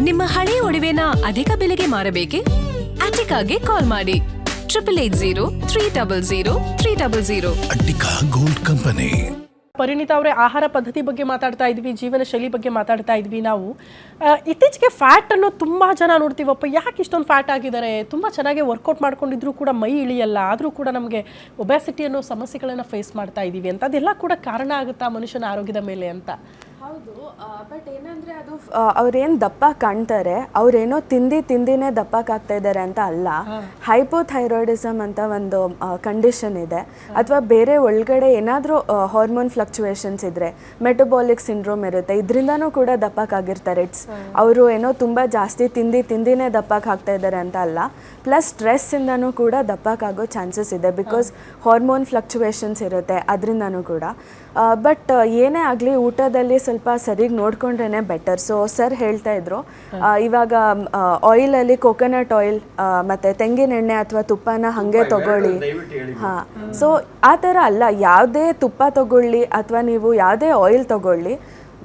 ನಿಮ್ಮ ಹಳೆಯ ಒಡವೆನ ಅಧಿಕ ಬೆಲೆಗೆ ಮಾರಬೇಕೆ? ಅಟಿಕಾಗೆ ಕಾಲ್ ಮಾಡಿ 8880 ಅಟ್ಟಿಕಾ ಗೋಲ್ಡ್ ಕಂಪನಿ. ಪರಿಣಿತ ಅವರೇ, ಆಹಾರ ಪದ್ಧತಿ ಬಗ್ಗೆ ಮಾತಾಡ್ತಾ ಇದ್ವಿ, ಜೀವನ ಶೈಲಿ ಬಗ್ಗೆ ಮಾತಾಡ್ತಾ ಇದ್ವಿ. ನಾವು ಇತ್ತೀಚೆಗೆ ಫ್ಯಾಟ್ ಅನ್ನೋ ತುಂಬ ಜನ ನೋಡ್ತೀವಪ್ಪ, ಯಾಕೆ ಇಷ್ಟೊಂದು ಫ್ಯಾಟ್ ಆಗಿದ್ದಾರೆ, ತುಂಬ ಚೆನ್ನಾಗಿ ವರ್ಕೌಟ್ ಮಾಡ್ಕೊಂಡಿದ್ರು ಕೂಡ ಮೈ ಇಳಿಯಲ್ಲ, ಆದರೂ ಕೂಡ ನಮಗೆ ಒಬೆಸಿಟಿ ಅನ್ನೋ ಸಮಸ್ಯೆಗಳನ್ನು ಫೇಸ್ ಮಾಡ್ತಾ ಇದ್ದೀವಿ ಅಂತ. ಅದೆಲ್ಲ ಕೂಡ ಕಾರಣ ಆಗುತ್ತಾ ಮನುಷ್ಯನ ಆರೋಗ್ಯದ ಮೇಲೆ ಅಂತ? ಹೌದು, ಬಟ್ ಏನಂದರೆ ಅದು ಅವ್ರೇನು ದಪ್ಪ ಕಾಣ್ತಾರೆ, ಅವ್ರೇನೋ ತಿಂದಿನೇ ದಪ್ಪಕ್ಕಾಗ್ತಾ ಇದ್ದಾರೆ ಅಂತ ಅಲ್ಲ. ಹೈಪೋಥೈರಾಯ್ಡಿಸಮ್ ಅಂತ ಒಂದು ಕಂಡೀಷನ್ ಇದೆ, ಅಥವಾ ಬೇರೆ ಒಳಗಡೆ ಏನಾದರೂ ಹಾರ್ಮೋನ್ ಫ್ಲಕ್ಚುಯೇಷನ್ಸ್ ಇದ್ದರೆ, ಮೆಟಬಾಲಿಕ್ ಸಿಂಡ್ರೋಮ್ ಇರುತ್ತೆ, ಇದರಿಂದನೂ ಕೂಡ ದಪ್ಪಕ್ಕಾಗಿರ್ತಾರೆ. ಅವರು ಏನೋ ತುಂಬ ಜಾಸ್ತಿ ತಿಂದಿನೇ ದಪ್ಪಕ್ಕೆ ಹಾಕ್ತಾ ಇದ್ದಾರೆ ಅಂತ ಅಲ್ಲ. ಪ್ಲಸ್ ಸ್ಟ್ರೆಸ್ಸಿಂದನೂ ಕೂಡ ದಪ್ಪಕ್ಕಾಗೋ ಚಾನ್ಸಸ್ ಇದೆ, ಬಿಕಾಸ್ ಹಾರ್ಮೋನ್ ಫ್ಲಕ್ಚುಯೇಷನ್ಸ್ ಇರುತ್ತೆ, ಅದರಿಂದನೂ ಕೂಡ. ಬಟ್ ಏನೇ ಆಗಲಿ ಊಟದಲ್ಲಿ ಸ್ವಲ್ಪ ಸರಿಗೆ ನೋಡ್ಕೊಂಡ್ರೇ ಬೆಟರ್. ಸೊ ಸರ್ ಹೇಳ್ತಾ ಇದ್ರು, ಇವಾಗ ಆಯಿಲಲ್ಲಿ ಕೋಕೋನಟ್ ಆಯಿಲ್ ಮತ್ತು ತೆಂಗಿನ ಎಣ್ಣೆ ಅಥವಾ ತುಪ್ಪನ ಹಾಗೆ ತಗೊಳ್ಳಿ. ಹಾಂ, ಸೊ ಆ ಥರ ಅಲ್ಲ, ಯಾವುದೇ ತುಪ್ಪ ತಗೊಳ್ಳಿ ಅಥವಾ ನೀವು ಯಾವುದೇ ಆಯಿಲ್ ತಗೊಳ್ಳಿ,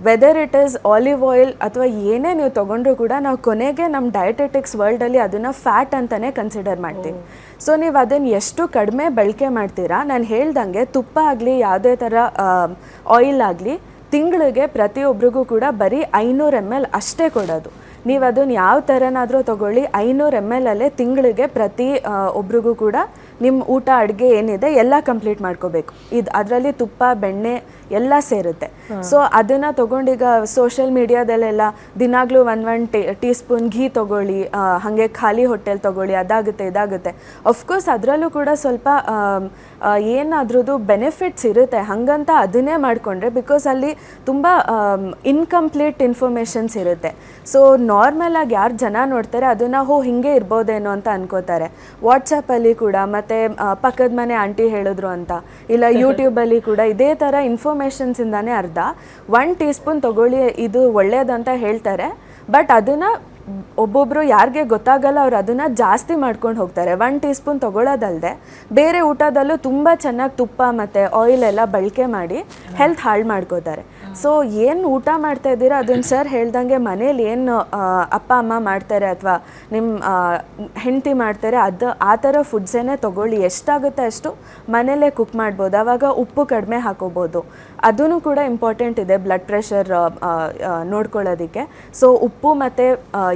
whether it is olive oil ಅಥವಾ ಏನೇ ನೀವು ತೊಗೊಂಡ್ರು ಕೂಡ ನಾವು ಕೊನೆಗೆ ನಮ್ಮ ಡಯಟೆಟಿಕ್ಸ್ ವರ್ಲ್ಡಲ್ಲಿ ಅದನ್ನು ಫ್ಯಾಟ್ ಅಂತಲೇ ಕನ್ಸಿಡರ್ ಮಾಡ್ತೀವಿ. ಸೊ ನೀವು ಅದನ್ನು ಎಷ್ಟು ಕಡಿಮೆ ಬಳಕೆ ಮಾಡ್ತೀರಾ, ನಾನು ಹೇಳ್ದಂಗೆ ತುಪ್ಪ ಆಗಲಿ ಯಾವುದೇ ಥರ ಆಯಿಲ್ ಆಗಲಿ ತಿಂಗಳಿಗೆ ಪ್ರತಿಯೊಬ್ಬರಿಗೂ ಕೂಡ ಬರೀ 500 ml ಅಷ್ಟೇ ಕೊಡೋದು. ನೀವು ಅದನ್ನು ಯಾವ ಥರನಾದರೂ ತೊಗೊಳ್ಳಿ, 500 ml ಅಲ್ಲೇ ತಿಂಗಳಿಗೆ ಪ್ರತಿ ಒಬ್ರಿಗೂ ಕೂಡ ನಿಮ್ಮ ಊಟ ಅಡುಗೆ ಏನಿದೆ ಎಲ್ಲ ಕಂಪ್ಲೀಟ್ ಮಾಡ್ಕೋಬೇಕು. ಅದರಲ್ಲಿ ತುಪ್ಪ ಬೆಣ್ಣೆ ಎಲ್ಲ ಸೇರುತ್ತೆ. ಸೊ ಅದನ್ನು ತೊಗೊಂಡೀಗ ಸೋಷಿಯಲ್ ಮೀಡಿಯಾದಲ್ಲೆಲ್ಲ ದಿನಾಗಲೂ ಒಂದು ಟೀ ಸ್ಪೂನ್ ಘೀ ತೊಗೊಳ್ಳಿ, ಹಾಗೆ ಖಾಲಿ ಹೊಟ್ಟೆಲಿ ತೊಗೊಳ್ಳಿ, ಅದಾಗುತ್ತೆ ಇದಾಗುತ್ತೆ. ಅಫ್ಕೋರ್ಸ್ ಅದರಲ್ಲೂ ಕೂಡ ಸ್ವಲ್ಪ ಏನಾದ್ರದ್ದು ಬೆನಿಫಿಟ್ಸ್ ಇರುತ್ತೆ, ಹಾಗಂತ ಅದನ್ನೇ ಮಾಡಿಕೊಂಡ್ರೆ ಬಿಕಾಸ್ ಅಲ್ಲಿ ತುಂಬ ಇನ್ಕಂಪ್ಲೀಟ್ ಇನ್ಫಾರ್ಮೇಷನ್ಸ್ ಇರುತ್ತೆ. ಸೊ ನಾರ್ಮಲ್ ಆಗಿ ಯಾರು ಜನ ನೋಡ್ತಾರೆ ಅದನ್ನು ಹಿಂಗೆ ಇರ್ಬೋದೇನೋ ಅಂತ ಅನ್ಕೋತಾರೆ. ವಾಟ್ಸಪ್ಪಲ್ಲಿ ಕೂಡ ಮತ್ತು ಪಕ್ಕದ ಮನೆ ಆಂಟಿ ಹೇಳಿದ್ರು ಅಂತ, ಇಲ್ಲ ಯೂಟ್ಯೂಬಲ್ಲಿ ಕೂಡ ಇದೇ ಥರ ಇನ್ಫಾರ್ಮೇಷನ್ಸಿಂದಾನೇ ಅರ್ಧ 1 ಟೀ ಸ್ಪೂನ್ ತೊಗೊಳ್ಳಿ ಇದು ಒಳ್ಳೆಯದಂತ ಹೇಳ್ತಾರೆ. ಬಟ್ ಅದನ್ನು ಒಬ್ಬೊಬ್ಬರು ಯಾರಿಗೆ ಗೊತ್ತಾಗಲ್ಲ, ಅವ್ರು ಅದನ್ನು ಜಾಸ್ತಿ ಮಾಡ್ಕೊಂಡು ಹೋಗ್ತಾರೆ. 1 ಟೀ ಸ್ಪೂನ್ ತೊಗೊಳ್ಳೋದಲ್ಲದೆ ಬೇರೆ ಊಟದಲ್ಲೂ ತುಂಬ ಚೆನ್ನಾಗಿ ತುಪ್ಪ ಮತ್ತು ಆಯಿಲ್ ಎಲ್ಲ ಬಳಕೆ ಮಾಡಿ ಹೆಲ್ತ್ ಹಾಳು ಮಾಡ್ಕೋತಾರೆ. ಸೊ ಏನು ಊಟ ಮಾಡ್ತಾ ಇದ್ದೀರಾ ಅದನ್ನು ಸರ್ ಹೇಳ್ದಂಗೆ ಮನೇಲಿ ಏನು ಅಪ್ಪ ಅಮ್ಮ ಮಾಡ್ತಾರೆ ಅಥವಾ ನಿಮ್ಮ ಹೆಂಡತಿ ಮಾಡ್ತಾರೆ ಆ ಥರ ಫುಡ್ಸೇನೆ ತೊಗೊಳ್ಳಿ. ಎಷ್ಟಾಗುತ್ತೆ ಅಷ್ಟು ಮನೇಲೇ ಕುಕ್ ಮಾಡ್ಬೋದು, ಆವಾಗ ಉಪ್ಪು ಕಡಿಮೆ ಹಾಕೋಬೋದು. ಅದೂ ಕೂಡ ಇಂಪಾರ್ಟೆಂಟ್ ಇದೆ ಬ್ಲಡ್ ಪ್ರೆಷರ್ ನೋಡ್ಕೊಳ್ಳೋದಕ್ಕೆ. ಸೊ ಉಪ್ಪು ಮತ್ತು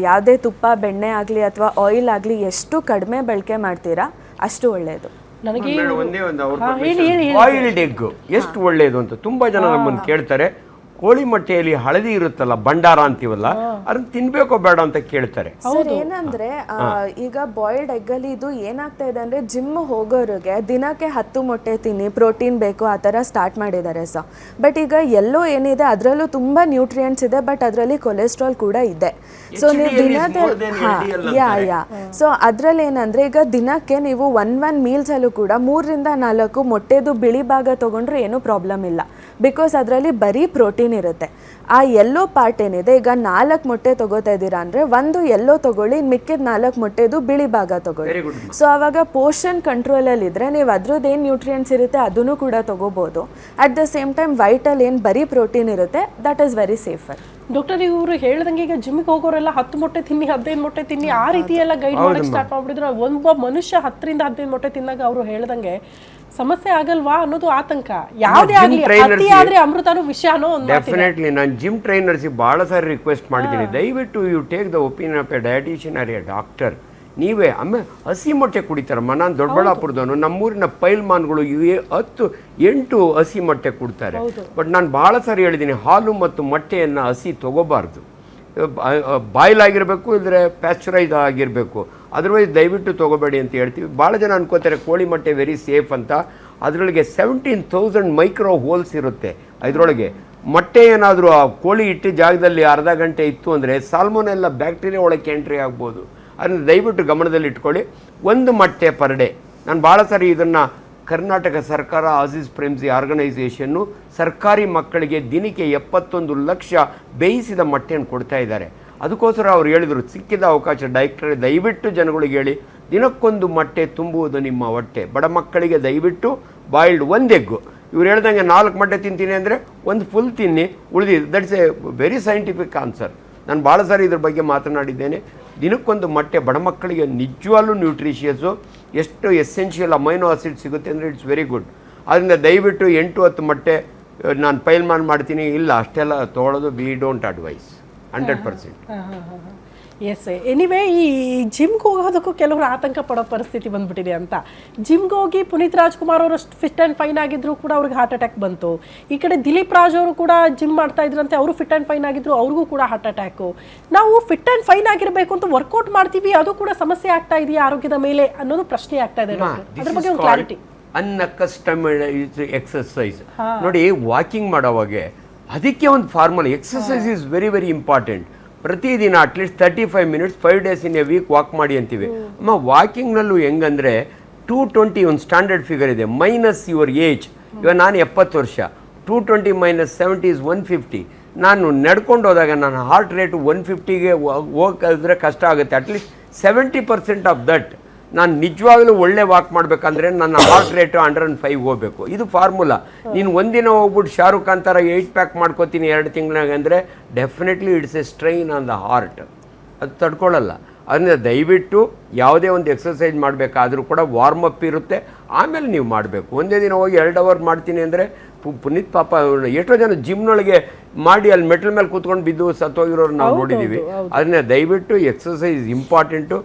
ಯಾವುದೇ ತುಪ್ಪ ಬೆಣ್ಣೆ ಆಗಲಿ ಅಥವಾ ಆಯಿಲ್ ಆಗಲಿ ಎಷ್ಟು ಕಡಿಮೆ ಬಳಕೆ ಮಾಡ್ತೀರಾ ಅಷ್ಟು ಒಳ್ಳೆಯದು. ನನಗೆ ಬಾಯಿಲ್ಡ್ ಎಗ್ ಎಷ್ಟು ಒಳ್ಳೆಯದು ಅಂತ ತುಂಬಾ ಜನ ನಮ್ಮನ್ನು ಕೇಳ್ತಾರೆ. ಕೋಳಿ ಮೊಟ್ಟೆಯಲ್ಲಿ ಹಳದಿ ಇರುತ್ತಲ್ಲ, ಭಂಡಾರ ಅಂತೀವಲ್ಲ, ಅದನ್ನ ತಿನ್ಬೇಕೋ ಬೇಡ ಅಂತ ಕೇಳ್ತಾರೆ. ಸರ್ ಏನಂದ್ರೆ ಈಗ ಬಾಯ್ಲ್ಡ್ ಎಗ್ ಅಲ್ಲಿ ಇದು ಏನಾಗ್ತಾ ಇದೆ ಅಂದ್ರೆ ಜಿಮ್ ಹೋಗೋರಿಗೆ ದಿನಕ್ಕೆ 10 ಮೊಟ್ಟೆ ತಿನ್ನಿ, ಪ್ರೋಟೀನ್ ಬೇಕು ಆ ತರ ಸ್ಟಾರ್ಟ್ ಮಾಡಿದ್ದಾರೆ ಸರ್. ಬಟ್ ಈಗ ಎಲ್ಲೋ ಏನಿದೆ ಅದರಲ್ಲೂ ತುಂಬಾ ನ್ಯೂಟ್ರಿಯೆಂಟ್ಸ್ ಇದೆ, ಬಟ್ ಅದರಲ್ಲಿ ಕೊಲೆಸ್ಟ್ರಾಲ್ ಕೂಡ ಇದೆ. ಸೊ ನೀವು ದಿನದ ಸೊ ಅದ್ರಲ್ಲಿ ಏನಂದ್ರೆ ಈಗ ದಿನಕ್ಕೆ ನೀವು ಒನ್ ಮೀಲ್ಸ್ ಅಲ್ಲೂ ಕೂಡ 3 ರಿಂದ 4 ಮೊಟ್ಟೆದು ಬಿಳಿ ಭಾಗ ತಗೊಂಡ್ರೆ ಏನೂ ಪ್ರಾಬ್ಲಮ್ ಇಲ್ಲ, ಬಿಕಾಸ್ ಅದರಲ್ಲಿ ಬರೀ ಪ್ರೋಟೀನ್ ಇರುತ್ತೆ. ಆ ಎಲ್ಲೋ ಪಾರ್ಟ್ ಏನಿದೆ, ಈಗ 4 ಮೊಟ್ಟೆ ತಗೋತಾ ಇದ್ದೀರಾ ಅಂದ್ರೆ 1 ಎಲ್ಲೋ ತಗೊಳ್ಳಿ, ಮಿಕ್ಕಿದ 4 ಮೊಟ್ಟೆದು ಬಿಳಿ ಭಾಗ ತಗೊಳ್ಳಿ. ಸೊ ಅವಾಗ ಪೋರ್ಷನ್ ಕಂಟ್ರೋಲ್ ಅಲ್ಲಿ ಇದ್ರೆ ನೀವು ಅದ್ರದ್ದು ಏನು ನ್ಯೂಟ್ರಿಯೆಂಟ್ಸ್ ಇರುತ್ತೆ ಅದನ್ನು ಕೂಡ ತಗೋಬಹುದು. At the same time vital ಏನು ಬರೀ ಪ್ರೋಟೀನ್ ಇರುತ್ತೆ, that is very safer. Doctor, ಇವರು ಹೇಳ್ದಂಗೆ ಈಗ ಜಿಮ್ಗೆ ಹೋಗೋರೆಲ್ಲ 10 ಮೊಟ್ಟೆ ತಿನ್ನಿ, 15 ಮೊಟ್ಟೆ ತಿನ್ನಿ, ಆ ರೀತಿ ಎಲ್ಲ ಗೈಡ್ ಮಾಡಕ್ಕೆ ಸ್ಟಾರ್ಟ್ ಮಾಡ್ಬಿಟ್ಟಿದ್ರು. ಒಬ್ಬ ಮನುಷ್ಯ 10 ರಿಂದ 15 ಮೊಟ್ಟೆ ತಿನ್ನಾಗ ಅವರು ಹೇಳ್ದಂಗೆ ಸಮಸ್ಯೆ ಆಗಲ್ವಾ ಅನ್ನೋದು ಆತಂಕ. ಯಾವುದೇ ಆಗಲಿ ಅತಿ ಆದ್ರೆ ಅಮೃತನೂ ವಿಷ ಅನ್ನೋ ಒಂದು ಡೆಫಿನೆಟ್ಲಿ ನಾನು ಜಿಮ್ ಟ್ರೈನರ್ಸ್ ಬಹಳ ಸಾರಿ ರಿಕ್ವೆಸ್ಟ್ ಮಾಡಿದ್ದೀನಿ, ದಯವಿಟ್ಟು you take the opinion of a dietician or a doctor. ನೀವೇ ಆಮೇಲೆ ಹಸಿ ಮೊಟ್ಟೆ ಕುಡಿತಾರಮ್ಮ. ನಾನು ದೊಡ್ಡಬಳ್ಳಾಪುರದವನು, ನಮ್ಮೂರಿನ ಪೈಲ್ಮಾನ್ಗಳು 8 ಹಸಿ ಮೊಟ್ಟೆ ಕೊಡ್ತಾರೆ. ಬಟ್ ನಾನು ಭಾಳ ಸಾರಿ ಹೇಳಿದ್ದೀನಿ, ಹಾಲು ಮತ್ತು ಮೊಟ್ಟೆಯನ್ನು ಹಸಿ ತಗೋಬಾರ್ದು, ಬಾಯ್ಲ್ ಆಗಿರಬೇಕು, ಇಲ್ಲದ್ರೆ ಪ್ಯಾಸ್ಚರೈಸ್ ಆಗಿರಬೇಕು, ಅದರ್ವೈಸ್ ದಯವಿಟ್ಟು ತೊಗೋಬೇಡಿ ಅಂತ ಹೇಳ್ತೀವಿ. ಭಾಳ ಜನ ಅನ್ಕೋತಾರೆ ಕೋಳಿ ಮೊಟ್ಟೆ ವೆರಿ ಸೇಫ್ ಅಂತ. ಅದರೊಳಗೆ 17,000 ಮೈಕ್ರೋ ಹೋಲ್ಸ್ ಇರುತ್ತೆ. ಇದರೊಳಗೆ ಮೊಟ್ಟೆ ಏನಾದರೂ ಆ ಕೋಳಿ ಇಟ್ಟ ಜಾಗದಲ್ಲಿ ಅರ್ಧ ಗಂಟೆ ಇತ್ತು ಅಂದರೆ ಸಾಲ್ಮೊನೆಲ್ಲ ಬ್ಯಾಕ್ಟೀರಿಯಾ ಒಳಗೆ ಎಂಟ್ರಿ ಆಗ್ಬೋದು. ಅದನ್ನು ದಯವಿಟ್ಟು ಗಮನದಲ್ಲಿ ಇಟ್ಕೊಳ್ಳಿ. 1 ಮೊಟ್ಟೆ ಪರ್ ಡೇ. ನಾನು ಭಾಳ ಸಾರಿ ಇದನ್ನು ಕರ್ನಾಟಕ ಸರ್ಕಾರ ಆಸಿಸ್ ಪ್ರೆಮ್ಸಿ ಆರ್ಗನೈಸೇಷನ್ನು ಸರ್ಕಾರಿ ಮಕ್ಕಳಿಗೆ ದಿನಕ್ಕೆ 71 ಲಕ್ಷ ಬೇಯಿಸಿದ ಮೊಟ್ಟೆಯನ್ನು ಕೊಡ್ತಾ ಇದ್ದಾರೆ. ಅದಕ್ಕೋಸ್ಕರ ಅವ್ರು ಹೇಳಿದರು, ಸಿಕ್ಕಿದ ಅವಕಾಶ ಡೈರೆಕ್ಟರ್ ದಯವಿಟ್ಟು ಜನಗಳಿಗೆ ಹೇಳಿ, ದಿನಕ್ಕೊಂದು ಮೊಟ್ಟೆ ತುಂಬುವುದು ನಿಮ್ಮ ಹೊಟ್ಟೆ. ಬಡ ಮಕ್ಕಳಿಗೆ ದಯವಿಟ್ಟು ಬಾಯ್ಲ್ಡ್ 1 ಎಗ್ಗು. ಇವ್ರು ಹೇಳ್ದಂಗೆ 4 ಮೊಟ್ಟೆ ತಿಂತೀನಿ ಅಂದರೆ 1 ಫುಲ್ ತಿನ್ನಿ, ಉಳಿದಿದ್ದು. That's A very scientific answer. ನಾನು ಭಾಳ ಸಾರಿ ಇದ್ರ ಬಗ್ಗೆ ಮಾತನಾಡಿದ್ದೇನೆ. ದಿನಕ್ಕೊಂದು ಮೊಟ್ಟೆ ಬಡ ಮಕ್ಕಳಿಗೆ ನಿಜವಾಗ್ಲೂ ನ್ಯೂಟ್ರಿಷಿಯಸ್ಸು ಎಷ್ಟು ಎಸೆನ್ಷಿಯಲ್ ಅಮೈನೋ ಆಸಿಡ್ ಸಿಗುತ್ತೆ ಅಂದರೆ ಇಟ್ಸ್ ವೆರಿ ಗುಡ್. ಅದರಿಂದ ದಯವಿಟ್ಟು 8-10 ಮೊಟ್ಟೆ ನಾನು ಪೈಲ್ಮಾನ್ ಮಾಡ್ತೀನಿ ಇಲ್ಲ ಅಷ್ಟೆಲ್ಲ ತೊಗೊಳೋದು we don't advise 100%. Yes anyway ಈ ಜಿಮ್ಗೆ ಹೋಗೋದಕ್ಕೂ ಕೆಲವರು ಆತಂಕ ಪಡೋ ಪರಿಸ್ಥಿತಿ ಬಂದ್ಬಿಟ್ಟಿದೆ ಅಂತ. ಜಿಮ್ಗೆ ಹೋಗಿ ಪುನೀತ್ ರಾಜ್ಕುಮಾರ್ ಅವರು ಫಿಟ್ ಆ್ಯಂಡ್ ಫೈನ್ ಆಗಿದ್ರು ಕೂಡ ಅವ್ರಿಗೆ ಹಾರ್ಟ್ ಅಟ್ಯಾಕ್ ಬಂತು. ಈ ಕಡೆ ದಿಲೀಪ್ ರಾಜ್ ಅವರು ಕೂಡ ಜಿಮ್ ಮಾಡ್ತಾ ಇದ್ರಂತೆ, ಅವರು ಫಿಟ್ ಆ್ಯಂಡ್ ಫೈನ್ ಆಗಿದ್ರು, ಅವ್ರಿಗೂ ಕೂಡ ಹಾರ್ಟ್ ಅಟ್ಯಾಕು. ನಾವು ಫಿಟ್ ಆ್ಯಂಡ್ ಫೈನ್ ಆಗಿರಬೇಕು ಅಂತ ವರ್ಕೌಟ್ ಮಾಡ್ತೀವಿ, ಅದು ಕೂಡ ಸಮಸ್ಯೆ ಆಗ್ತಾ ಇದೆಯಾ ಆರೋಗ್ಯದ ಮೇಲೆ ಅನ್ನೋದು ಪ್ರಶ್ನೆ ಆಗ್ತಾ ಇದೆ. ಅದ್ರ ಬಗ್ಗೆ ಒಂದು ಕ್ಲಾರಿಟಿ. ಅನ್ಅಕಸ್ಟಮೈಡ್ ಎಕ್ಸರ್ಸೈಸ್ ನೋಡಿ, ವಾಕಿಂಗ್ ಮಾಡೋವಾಗೆ ಅದಕ್ಕೆ ಒಂದು formula. Exercise is very very important. ಪ್ರತಿದಿನ at least 35 minutes 5 days in a week walk ಮಾಡಿ ಅಂತೀವಿ. ಅಮ್ಮ ವಾಕಿಂಗ್ನಲ್ಲೂ ಹೆಂಗಂದರೆ 220 ಒಂದು ಸ್ಟ್ಯಾಂಡರ್ಡ್ ಫಿಗರ್ ಇದೆ, ಮೈನಸ್ ಯುವರ್ ಏಜ್. ಇವಾಗ ನಾನು 70 ವರ್ಷ, 220 ಮೈನಸ್ 70 ಇಸ್ 150. ನಾನು ನಡ್ಕೊಂಡು ಹೋದಾಗ ನನ್ನ ಹಾರ್ಟ್ ರೇಟು 150ಗೆ ಹೋಗಿದ್ರೆ ಕಷ್ಟ ಆಗುತ್ತೆ. ಅಟ್ಲೀಸ್ಟ್ 70% ಆಫ್ ದಟ್ ನಾನು ನಿಜವಾಗ್ಲೂ ಒಳ್ಳೆ ವಾಕ್ ಮಾಡಬೇಕಂದ್ರೆ ನನ್ನ ಹಾರ್ಟ್ ರೇಟು 105 ಹೋಗಬೇಕು. ಇದು ಫಾರ್ಮುಲಾ. ನೀನು ಒಂದಿನ ಹೋಗ್ಬಿಟ್ಟು ಶಾರುಖ್ ಖಾನ್ ಥರ 8 ಪ್ಯಾಕ್ ಮಾಡ್ಕೋತೀನಿ 2 ತಿಂಗಳಾಗ ಅಂದರೆ definitely it's A strain on the heart, ಅದು ತಡ್ಕೊಳ್ಳಲ್ಲ. ಅದರಿಂದ ದಯವಿಟ್ಟು ಯಾವುದೇ ಒಂದು ಎಕ್ಸಸೈಸ್ ಮಾಡಬೇಕಾದ್ರೂ ಕೂಡ ವಾರ್ಮಪ್ ಇರುತ್ತೆ, ಆಮೇಲೆ ನೀವು ಮಾಡಬೇಕು. ಒಂದೇ ದಿನ ಹೋಗಿ 2 ಅವರ್ ಮಾಡ್ತೀನಿ ಅಂದರೆ ಪುನೀತ್ ಪಾಪ ಎಷ್ಟೋ ಜನ ಜಿಮ್ನೊಳಗೆ ಮಾಡಿ ಅಲ್ಲಿ ಮೆಟ್ಲ್ ಮೇಲೆ ಕೂತ್ಕೊಂಡು ಬಿದ್ದು ಸತ್ತೋಗಿರೋರು ನಾವು ನೋಡಿದ್ದೀವಿ. ಅದನ್ನ ದಯವಿಟ್ಟು ಎಕ್ಸಸೈಸ್ ಇಂಪಾರ್ಟೆಂಟು.